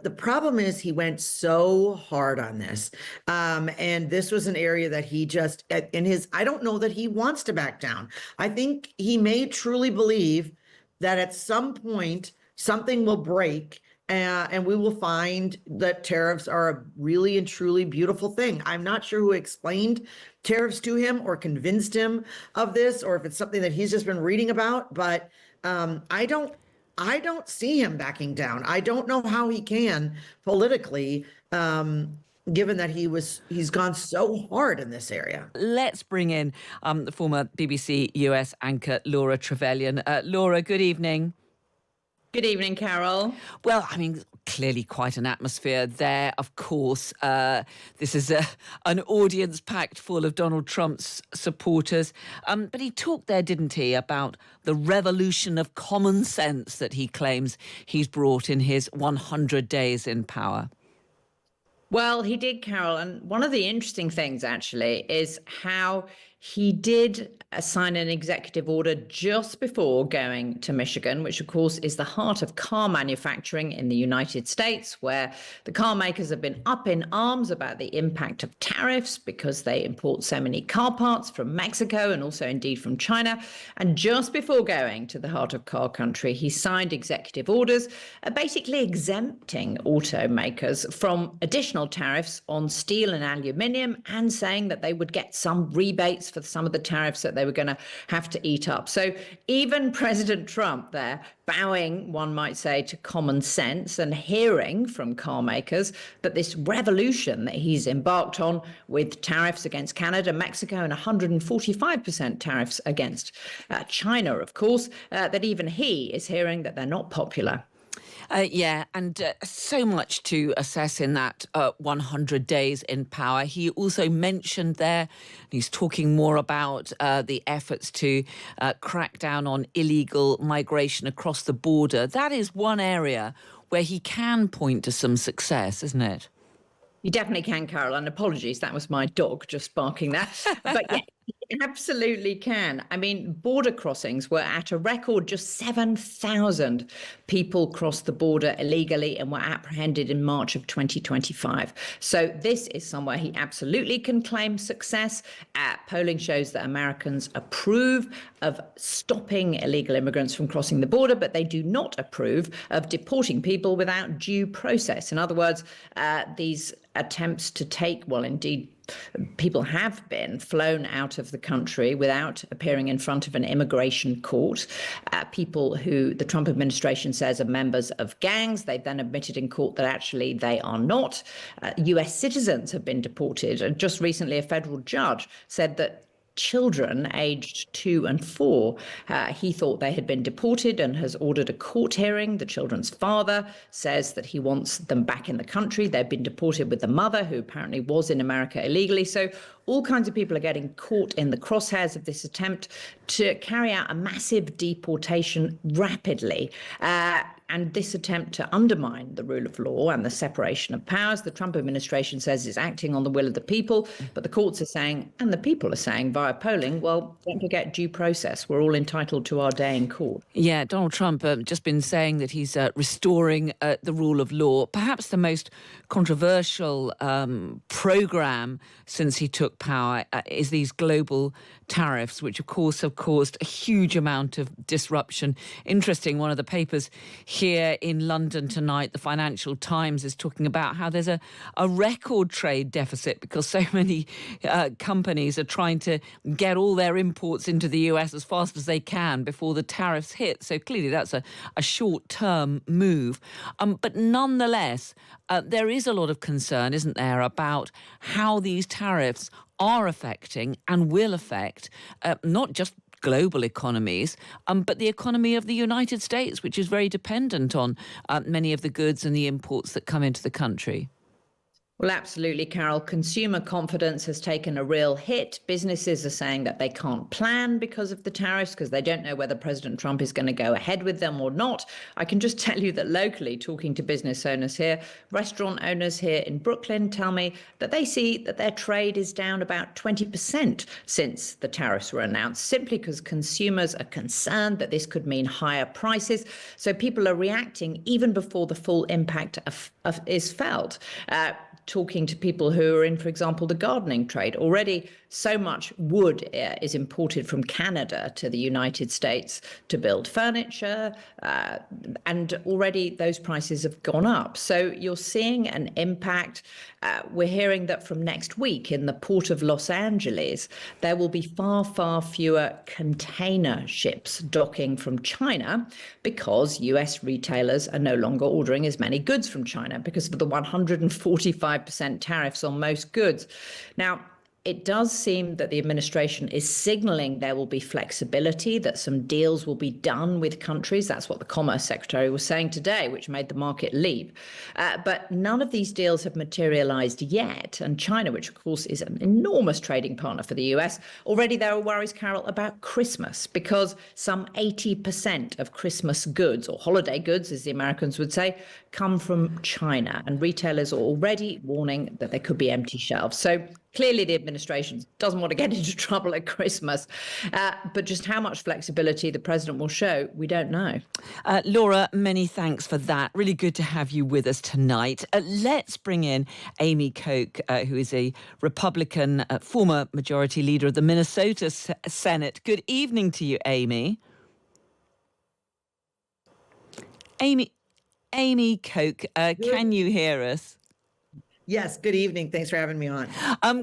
the problem is he went so hard on this. And this was an area that he just, I don't know that he wants to back down. I think he may truly believe that at some point something will break and we will find that tariffs are a really and truly beautiful thing. I'm not sure who explained tariffs to him or convinced him of this, or if it's something that he's just been reading about, but I don't see him backing down. I don't know how he can politically, given that he's gone so hard in this area. Let's bring in the former BBC US anchor Laura Trevelyan. Laura, good evening. Good evening, Carol. Well, I mean, clearly quite an atmosphere there, of course. This is an audience packed full of Donald Trump's supporters. But he talked there, didn't he, about the revolution of common sense that he claims he's brought in his 100 days in power. Well, he did, Carol. And one of the interesting things, actually, is how he did sign an executive order just before going to Michigan, which, of course, is the heart of car manufacturing in the United States, where the car makers have been up in arms about the impact of tariffs because they import so many car parts from Mexico and also indeed from China. And just before going to the heart of car country, he signed executive orders basically exempting automakers from additional tariffs on steel and aluminium and saying that they would get some rebates for some of the tariffs that they were going to have to eat up. So even President Trump there, bowing, one might say, to common sense and hearing from car makers that this revolution that he's embarked on with tariffs against Canada, Mexico, and 145% tariffs against China, of course, that even he is hearing that they're not popular. Yeah, and so much to assess in that 100 days in power. He also mentioned there, he's talking more about the efforts to crack down on illegal migration across the border. That is one area where he can point to some success, isn't it? You definitely can, Carol, and apologies, that was my dog just barking there. But yeah, you absolutely can. I mean, border crossings were at a record. Just 7,000 people crossed the border illegally and were apprehended in March of 2025. So this is somewhere he absolutely can claim success. Polling shows that Americans approve of stopping illegal immigrants from crossing the border, but they do not approve of deporting people without due process. In other words, these attempts to take, well, indeed, people have been flown out of the country without appearing in front of an immigration court. People who the Trump administration says are members of gangs, they've then admitted in court that actually they are not. US citizens have been deported. And just recently, a federal judge said that children aged 2 and 4, he thought they had been deported and has ordered a court hearing. The children's father says that he wants them back in the country. They've been deported with the mother, who apparently was in America illegally. So all kinds of people are getting caught in the crosshairs of this attempt to carry out a massive deportation rapidly. And this attempt to undermine the rule of law and the separation of powers, the Trump administration says is acting on the will of the people, but the courts are saying, and the people are saying via polling, well, don't forget due process. We're all entitled to our day in court. Yeah, Donald Trump just been saying that he's restoring the rule of law. Perhaps the most controversial program since he took power is these global tariffs, which of course have caused a huge amount of disruption. Interesting, one of the papers here in London tonight, the Financial Times, is talking about how there's a record trade deficit because so many companies are trying to get all their imports into the US as fast as they can before the tariffs hit. So clearly that's a short-term move. But nonetheless, there is a lot of concern, isn't there, about how these tariffs are affecting and will affect not just global economies, but the economy of the United States, which is very dependent on many of the goods and the imports that come into the country. Well, absolutely, Carol. Consumer confidence has taken a real hit. Businesses are saying that they can't plan because of the tariffs, because they don't know whether President Trump is going to go ahead with them or not. I can just tell you that locally, talking to business owners here, restaurant owners here in Brooklyn tell me that they see that their trade is down about 20% since the tariffs were announced, simply because consumers are concerned that this could mean higher prices. So people are reacting even before the full impact is felt. Talking to people who are in, for example, the gardening trade. Already so much wood is imported from Canada to the United States to build furniture, and already those prices have gone up. So you're seeing an impact. We're hearing that from next week in the port of Los Angeles, there will be far, far fewer container ships docking from China because US retailers are no longer ordering as many goods from China because of the 145% tariffs on most goods. Now, it does seem that the administration is signaling there will be flexibility, that some deals will be done with countries. That's what the Commerce Secretary was saying today, which made the market leap. But none of these deals have materialized yet. And China, which of course is an enormous trading partner for the US, already there are worries, Carol, about Christmas, because some 80% of Christmas goods, or holiday goods, as the Americans would say, come from China. And retailers are already warning that there could be empty shelves. So clearly, the administration doesn't want to get into trouble at Christmas, but just how much flexibility the president will show, we don't know. Laura, many thanks for that. Really good to have you with us tonight. Let's bring in Amy Koch, who is a Republican, former majority leader of the Minnesota Senate. Good evening to you, Amy. Amy Koch, can you hear us? Yes, good evening. Thanks for having me on.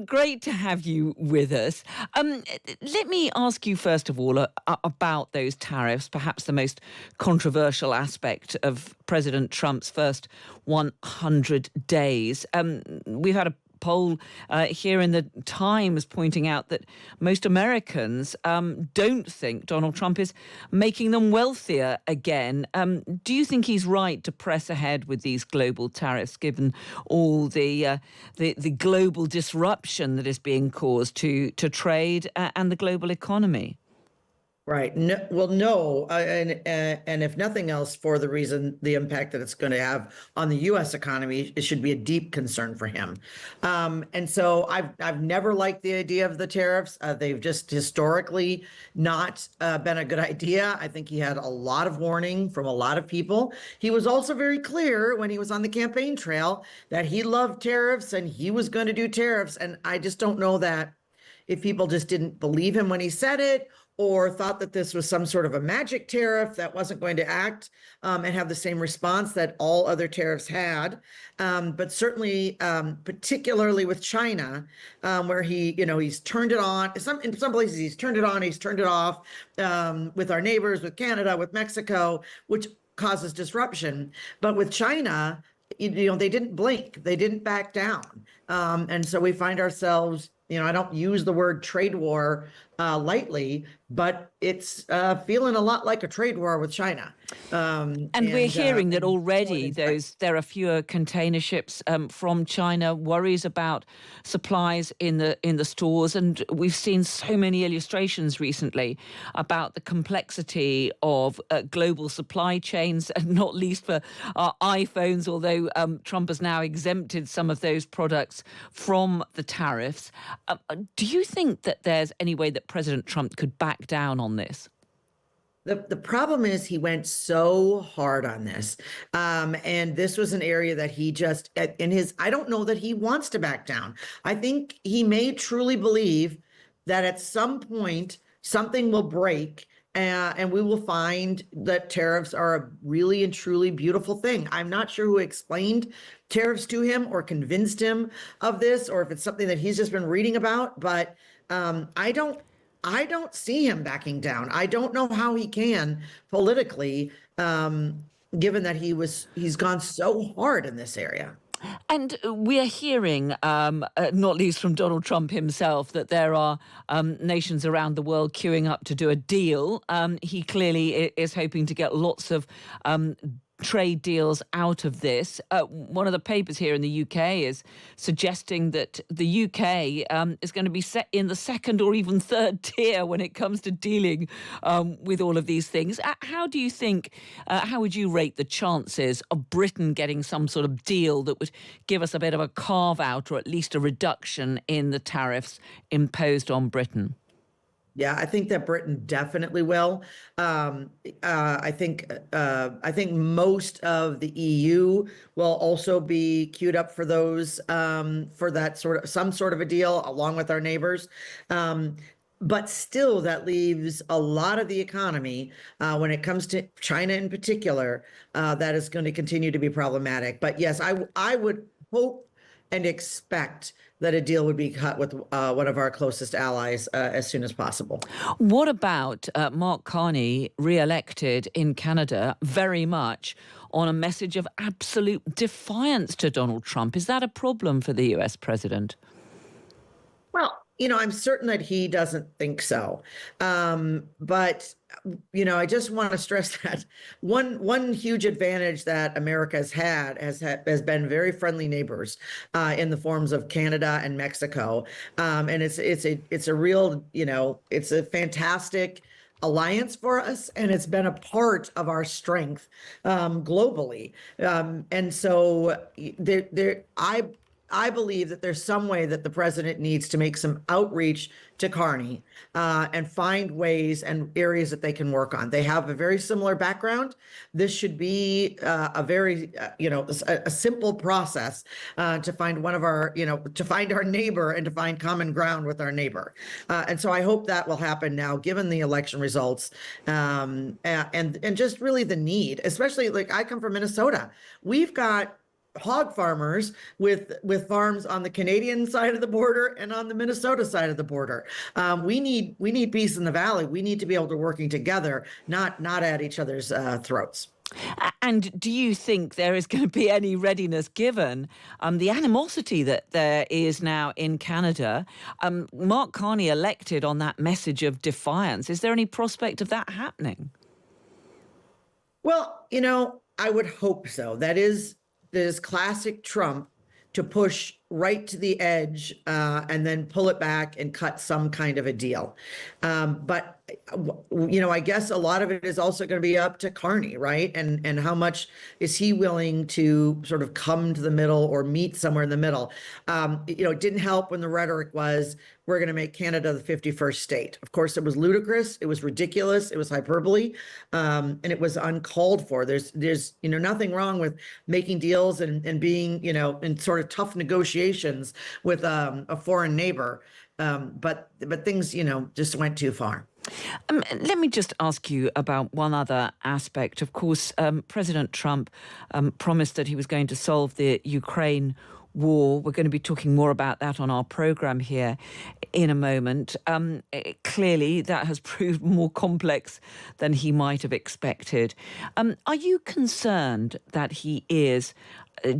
Great to have you with us. Let me ask you, first of all, about those tariffs, perhaps the most controversial aspect of President Trump's first 100 days. We've had a poll here in the Times pointing out that most Americans don't think Donald Trump is making them wealthier again. Do you think he's right to press ahead with these global tariffs, given all the global disruption that is being caused to trade and the global economy? Right. No, well, no, and if nothing else, for the impact that it's going to have on the U.S. economy, it should be a deep concern for him. And so I've never liked the idea of the tariffs. They've just historically not been a good idea. I think he had a lot of warning from a lot of people. He was also very clear when he was on the campaign trail that he loved tariffs and he was going to do tariffs. And I just don't know that if people just didn't believe him when he said it, or thought that this was some sort of a magic tariff that wasn't going to act and have the same response that all other tariffs had. But certainly, particularly with China, where he's turned it on. In some places, he's turned it on, he's turned it off, with our neighbors, with Canada, with Mexico, which causes disruption. But with China, they didn't blink, they didn't back down. And so we find ourselves, I don't use the word trade war lightly, but it's feeling a lot like a trade war with China. And we're hearing that already there are fewer container ships from China, worries about supplies in the stores. And we've seen so many illustrations recently about the complexity of global supply chains, and not least for our iPhones, although Trump has now exempted some of those products from the tariffs. Do you think that there's any way that President Trump could back down on this? The problem is he went so hard on this. And this was an area that he just, I don't know that he wants to back down. I think he may truly believe that at some point something will break and we will find that tariffs are a really and truly beautiful thing. I'm not sure who explained tariffs to him or convinced him of this, or if it's something that he's just been reading about, but I don't see him backing down. I don't know how he can politically, given that he's gone so hard in this area. And we are hearing, not least from Donald Trump himself, that there are nations around the world queuing up to do a deal. He clearly is hoping to get lots of trade deals out of this. One of the papers here in the UK is suggesting that the UK is going to be set in the second or even third tier when it comes to dealing with all of these things. How do you think, how would you rate the chances of Britain getting some sort of deal that would give us a bit of a carve out or at least a reduction in the tariffs imposed on Britain? Yeah, I think that Britain definitely will. I think most of the EU will also be queued up for those for that some sort of a deal along with our neighbors. But still, that leaves a lot of the economy when it comes to China in particular that is going to continue to be problematic. But yes, I would hope and expect that a deal would be cut with one of our closest allies as soon as possible. What about Mark Carney, re-elected in Canada, very much on a message of absolute defiance to Donald Trump? Is that a problem for the US president? Well, I'm certain that he doesn't think so. But, I just want to stress that one huge advantage that America has been very friendly neighbors in the forms of Canada and Mexico. And it's a real, it's a fantastic alliance for us, and it's been a part of our strength globally. And so I believe that there's some way that the president needs to make some outreach to Carney and find ways and areas that they can work on. They have a very similar background. This should be a very, a simple process to find to find our neighbor and to find common ground with our neighbor. And so I hope that will happen now, given the election results and just really the need, especially like I come from Minnesota. We've got hog farmers with farms on the Canadian side of the border and on the Minnesota side of the border. We need peace in the valley. We need to be able to working together, not at each other's throats. And do you think there is going to be any readiness given the animosity that there is now in Canada? Mark Carney elected on that message of defiance. Is there any prospect of that happening? Well, I would hope so. That is classic Trump to push right to the edge and then pull it back and cut some kind of a deal. But I guess a lot of it is also going to be up to Carney, right? And how much is he willing to sort of come to the middle or meet somewhere in the middle? It didn't help when the rhetoric was, we're going to make Canada the 51st state. Of course, it was ludicrous. It was ridiculous. It was hyperbole. And it was uncalled for. There's nothing wrong with making deals and being, in sort of tough negotiations with a foreign neighbor. But things, just went too far. Let me just ask you about one other aspect. Of course, President Trump promised that he was going to solve the Ukraine war. We're going to be talking more about that on our programme here in a moment. Clearly, that has proved more complex than he might have expected. Are you concerned that he is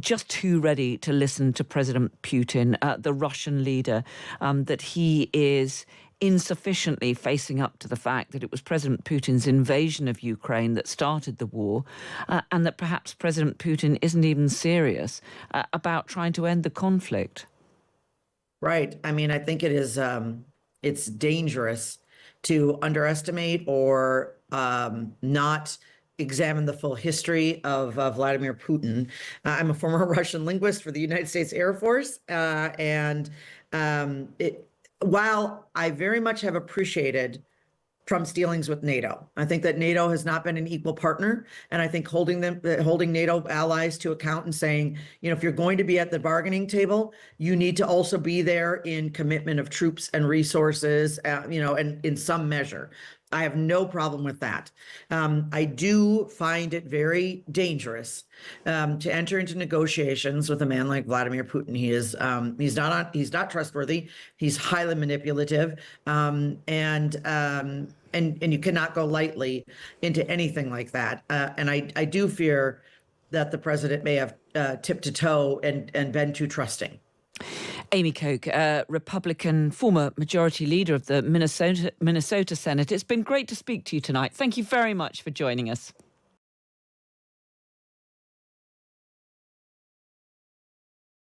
just too ready to listen to President Putin, the Russian leader, that he is insufficiently facing up to the fact that it was President Putin's invasion of Ukraine that started the war, and that perhaps President Putin isn't even serious about trying to end the conflict? Right. I mean, I think it is, it's dangerous to underestimate or not examine the full history of Vladimir Putin. I'm a former Russian linguist for the United States Air Force, while I very much have appreciated Trump's dealings with NATO, I think that NATO has not been an equal partner. And I think holding NATO allies to account and saying, if you're going to be at the bargaining table, you need to also be there in commitment of troops and resources, and in some measure. I have no problem with that. I do find it very dangerous to enter into negotiations with a man like Vladimir Putin. He's not trustworthy. He's highly manipulative, and you cannot go lightly into anything like that. And I do fear that the president may have tipped a toe and been too trusting. Amy Koch, Republican, former majority leader of the Minnesota Senate. It's been great to speak to you tonight. Thank you very much for joining us.